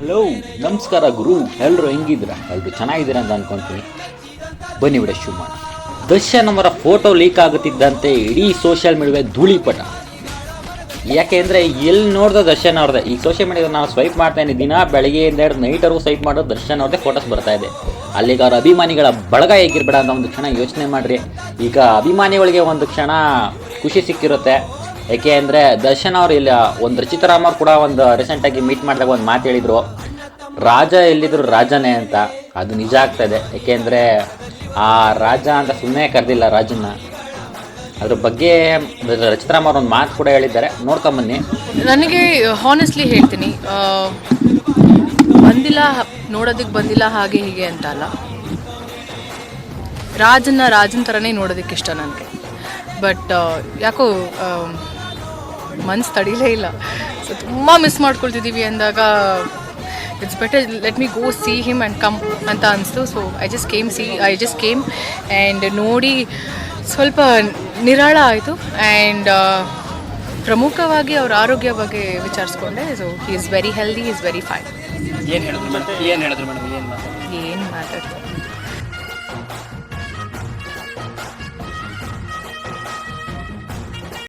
Hello, ನಮಸ್ಕಾರ ಗುರು. ಎಲ್ಲರೂ ಹೆಂಗಿದ್ದೀರಾ? ಎಲ್ಲರೂ ಚೆನ್ನಾಗಿದ್ದೀರಾ ಅಂತ ಅನ್ಕೊಂತೀನಿ. ಬನ್ನಿ ಬಿಡ ಶುರು ಮಾಡೋಣ. ದರ್ಶನ್ ಅವರ ಫೋಟೋ ಲೀಕ್ ಆಗುತ್ತಿದ್ದಂತೆ ಇಡೀ ಸೋಷಿಯಲ್ ಮೀಡಿಯಾ ಧೂಳಿಪಟ. ಯಾಕೆಂದರೆ ಎಲ್ಲಿ ನೋಡಿದ್ರೆ ದರ್ಶನ್ ಅವ್ರದ್ದೇ. ಈಗ ಸೋಷಿಯಲ್ ಮೀಡಿಯಾದಲ್ಲಿ ನಾವು ಸ್ವೈಪ್ ಮಾಡ್ತಾ ಇದ್ದೀನಿ, ದಿನ ಬೆಳಗ್ಗೆಯಿಂದ ಹಿಡಿದು ನೈಟರ್ಗೂ ಸ್ವೈಪ್ ಮಾಡೋದು ದರ್ಶನ್ ಅವ್ರದ್ದೇ ಫೋಟೋಸ್ ಬರ್ತಾ ಇದೆ. ಅಲ್ಲಿಗೆ ಅವ್ರ ಅಭಿಮಾನಿಗಳ ಬಳಗ ಹೇಗಿರ್ಬೇಡ ಅಂತ ಒಂದು ಕ್ಷಣ ಯೋಚನೆ ಮಾಡಿರಿ. ಈಗ ಅಭಿಮಾನಿಗಳಿಗೆ ಒಂದು ಕ್ಷಣ ಖುಷಿ ಸಿಕ್ಕಿರುತ್ತೆ. ಏಕೆ ಅಂದರೆ ದರ್ಶನ್ ಅವರು ಇಲ್ಲ, ಒಂದು ರಚಿತಾರಾಮ್ ಅವ್ರು ಕೂಡ ಒಂದು ರೀಸೆಂಟಾಗಿ ಮೀಟ್ ಮಾಡಿದಾಗ ಒಂದು ಮಾತು ಹೇಳಿದರು, ರಾಜ ಎಲ್ಲಿದ್ರು ರಾಜನೇ ಅಂತ. ಅದು ನಿಜ ಆಗ್ತಾಯಿದೆ. ಏಕೆಂದರೆ ಆ ರಾಜ ಅಂತ ಸುಮ್ಮನೆ ಕರೆದಿಲ್ಲ ರಾಜನ್ನ. ಅದ್ರ ಬಗ್ಗೆ ರಚಿತಾರಾಮ್ ಅವ್ರು ಒಂದು ಮಾತು ಕೂಡ ಹೇಳಿದ್ದಾರೆ, ನೋಡ್ಕೊಂಬನ್ನಿ. ನನಗೆ ಹಾನೆಸ್ಟ್ಲಿ ಹೇಳ್ತೀನಿ, ಬಂದಿಲ್ಲ ನೋಡೋದಕ್ಕೆ ಬಂದಿಲ್ಲ ಹಾಗೆ ಹೀಗೆ ಅಂತ ಅಲ್ಲ, ರಾಜನ ಥರನೇ ನೋಡೋದಕ್ಕೆ ಇಷ್ಟ ನನಗೆ. ಬಟ್ ಯಾಕೋ ಮನ್ಸು ತಡೀಲೇ ಇಲ್ಲ. ಸೊ ತುಂಬ ಮಿಸ್ ಮಾಡ್ಕೊಳ್ತಿದ್ದೀವಿ ಅಂದಾಗ it's better let me go see him and come ಅಂತ ಅನಿಸ್ತು. So I just came and ನೋಡಿ ಸ್ವಲ್ಪ ನಿರಾಳ ಆಯಿತು. ಆ್ಯಂಡ್ ಪ್ರಮುಖವಾಗಿ ಅವ್ರ ಆರೋಗ್ಯ ಬಗ್ಗೆ ವಿಚಾರಿಸ್ಕೊಂಡೆ. So he is very healthy, is very fine. ಏನು ಹೇಳಿದ್ರು ಮೇಡಮ್? ಏನು ಮಾತಾಡ್ತಾರೆ,